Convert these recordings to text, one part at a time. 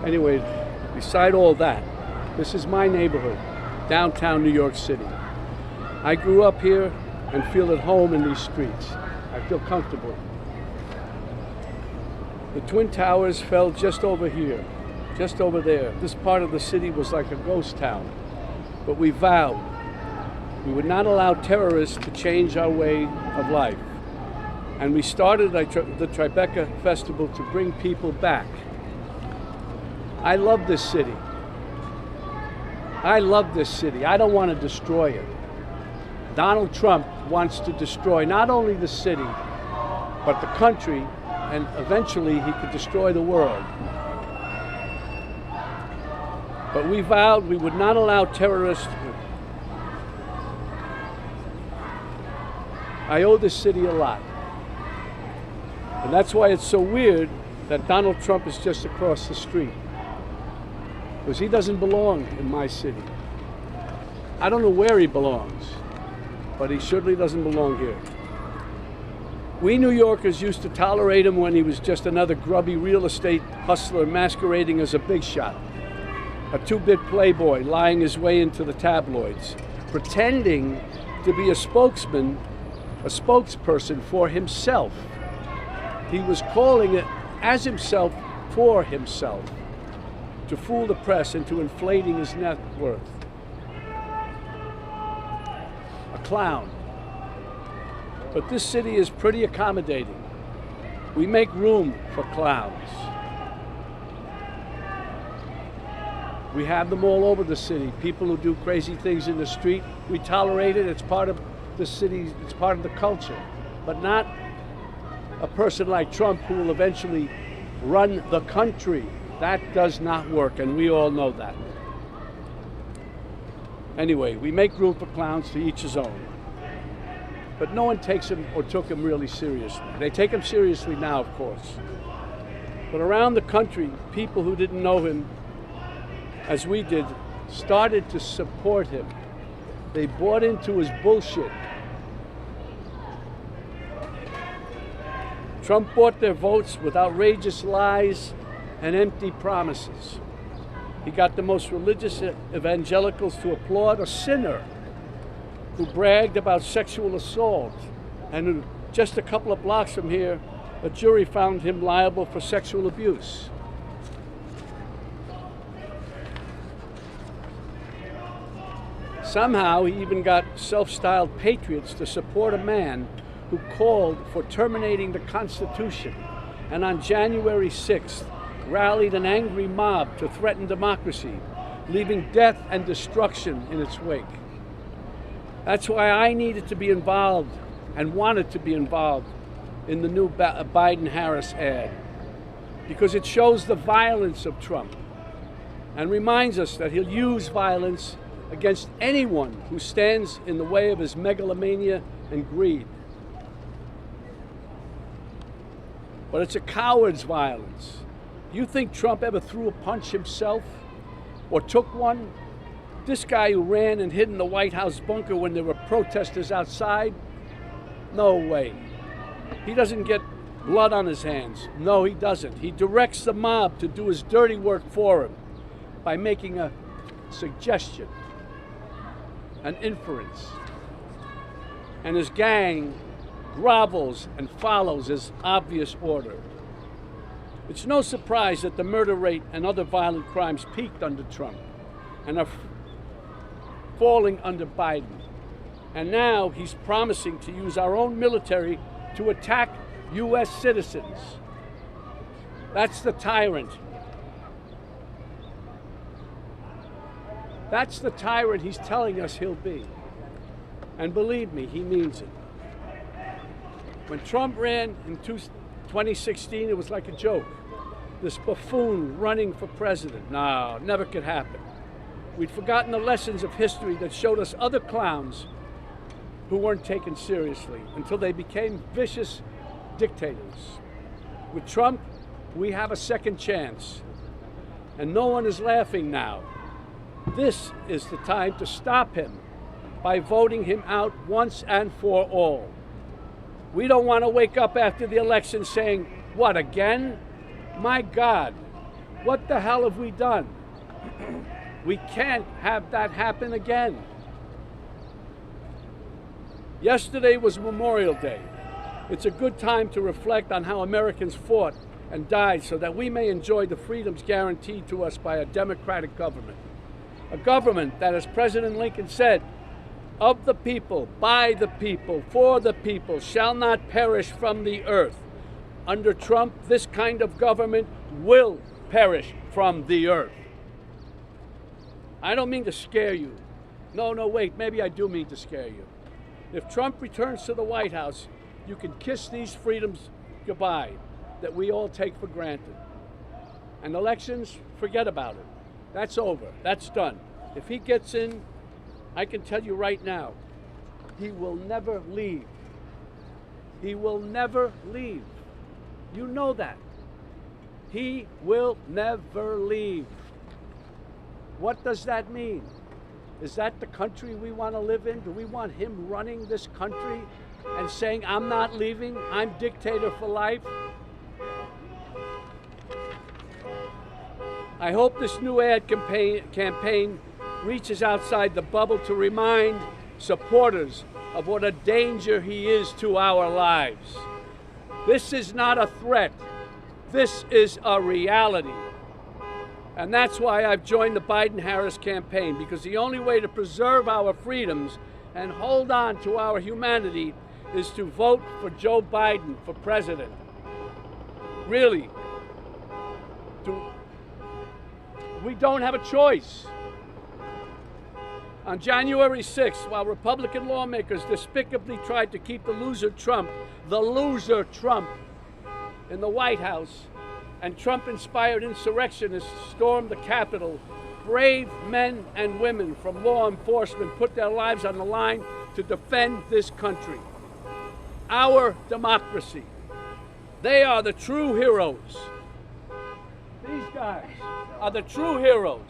Anyway, beside all that, this is my neighborhood, downtown New York City. I grew up here and feel at home in these streets. I feel comfortable. The Twin Towers fell just over here, just over there. This part of the city was like a ghost town. But we vowed we would not allow terrorists to change our way of life. And we started the Tribeca Festival to bring people back. I love this city. I love this city. I don't want to destroy it. Donald Trump wants to destroy not only the city, but the country, and eventually he could destroy the world. But we vowed we would not allow terrorists. I owe this city a lot. And that's why it's so weird that Donald Trump is just across the street. Because he doesn't belong in my city. I don't know where he belongs, but he certainly doesn't belong here. We New Yorkers used to tolerate him when he was just another grubby real estate hustler masquerading as a big shot, a two-bit playboy lying his way into the tabloids, pretending to be a spokesperson for himself. He was calling it as himself for himself, to fool the press into inflating his net worth. A clown. But this city is pretty accommodating. We make room for clowns. We have them all over the city. People who do crazy things in the street, we tolerate it. It's part of the city, it's part of the culture. But not a person like Trump who will eventually run the country. That does not work, and we all know that. Anyway, we make room for clowns, to each his own. But no one takes him or took him really seriously. They take him seriously now, of course. But around the country, people who didn't know him as we did started to support him. They bought into his bullshit. Trump bought their votes with outrageous lies and empty promises. He got the most religious evangelicals to applaud a sinner who bragged about sexual assault, and who, just a couple of blocks from here, a jury found him liable for sexual abuse. Somehow he even got self-styled patriots to support a man who called for terminating the Constitution, and on January 6th rallied an angry mob to threaten democracy, leaving death and destruction in its wake. That's why I needed to be involved and wanted to be involved in the new Biden-Harris ad, because it shows the violence of Trump and reminds us that he'll use violence against anyone who stands in the way of his megalomania and greed. But it's a coward's violence. You think Trump ever threw a punch himself or took one? This guy who ran and hid in the White House bunker when there were protesters outside? No way. He doesn't get blood on his hands. No, he doesn't. He directs the mob to do his dirty work for him by making a suggestion, an inference. And his gang grovels and follows his obvious order. It's no surprise that the murder rate and other violent crimes peaked under Trump and are falling under Biden. And now he's promising to use our own military to attack U.S. citizens. That's the tyrant. That's the tyrant he's telling us he'll be. And believe me, he means it. When Trump ran in 2016, it was like a joke. This buffoon running for president. No, never could happen. We'd forgotten the lessons of history that showed us other clowns who weren't taken seriously until they became vicious dictators. With Trump, we have a second chance. And no one is laughing now. This is the time to stop him by voting him out once and for all. We don't want to wake up after the election saying, what, again? My God, What the hell have we done? We can't have that happen again. Yesterday was Memorial Day. It's a good time to reflect on how Americans fought and died so that we may enjoy the freedoms guaranteed to us by a democratic government. A government that, as President Lincoln said, of the people, by the people, for the people, shall not perish from the earth. Under Trump, this kind of government will perish from the earth. I don't mean to scare you. No, wait, maybe I do mean to scare you. If Trump returns to the White House, you can kiss these freedoms goodbye that we all take for granted. And elections, forget about it. That's over. That's done. If he gets in, I can tell you right now, he will never leave. He will never leave. You know that. He will never leave. What does that mean? Is that the country we want to live in? Do we want him running this country and saying, I'm not leaving, I'm dictator for life? I hope this new ad campaign reaches outside the bubble to remind supporters of what a danger he is to our lives. This is not a threat. This is a reality. And that's why I've joined the Biden-Harris campaign, because the only way to preserve our freedoms and hold on to our humanity is to vote for Joe Biden for president. Really. We don't have a choice. On January 6th, while Republican lawmakers despicably tried to keep the loser Trump, in the White House, and Trump-inspired insurrectionists stormed the Capitol, brave men and women from law enforcement put their lives on the line to defend this country. Our democracy. They are the true heroes. These guys are the true heroes.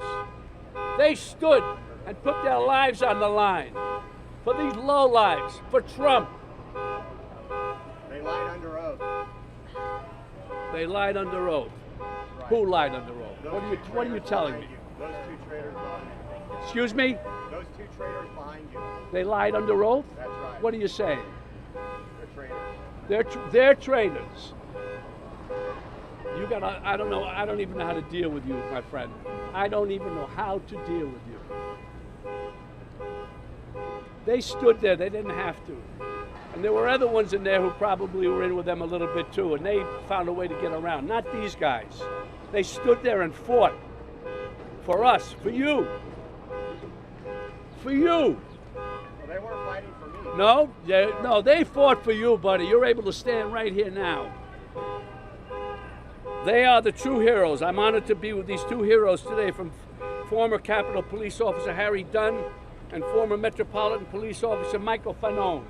They stood and put their lives on the line for these lowlives, for Trump. They lied under oath. They lied under oath. Right. Who lied under oath? What are you telling me? Those two traitors behind you. Excuse me? Those two traitors behind you. They lied under oath? That's right. What are you saying? They're traitors. They're traitors. You gotta, I don't even know how to deal with you, my friend. I don't even know how to deal with you. They stood there, they didn't have to. And there were other ones in there who probably were in with them a little bit too, and they found a way to get around. Not these guys. They stood there and fought for us, for you. For you. Well, they weren't fighting for me. No, they fought for you, buddy. You're able to stand right here now. They are the true heroes. I'm honored to be with these two heroes today, from former Capitol Police Officer Harry Dunn and former Metropolitan Police Officer Michael Fanone.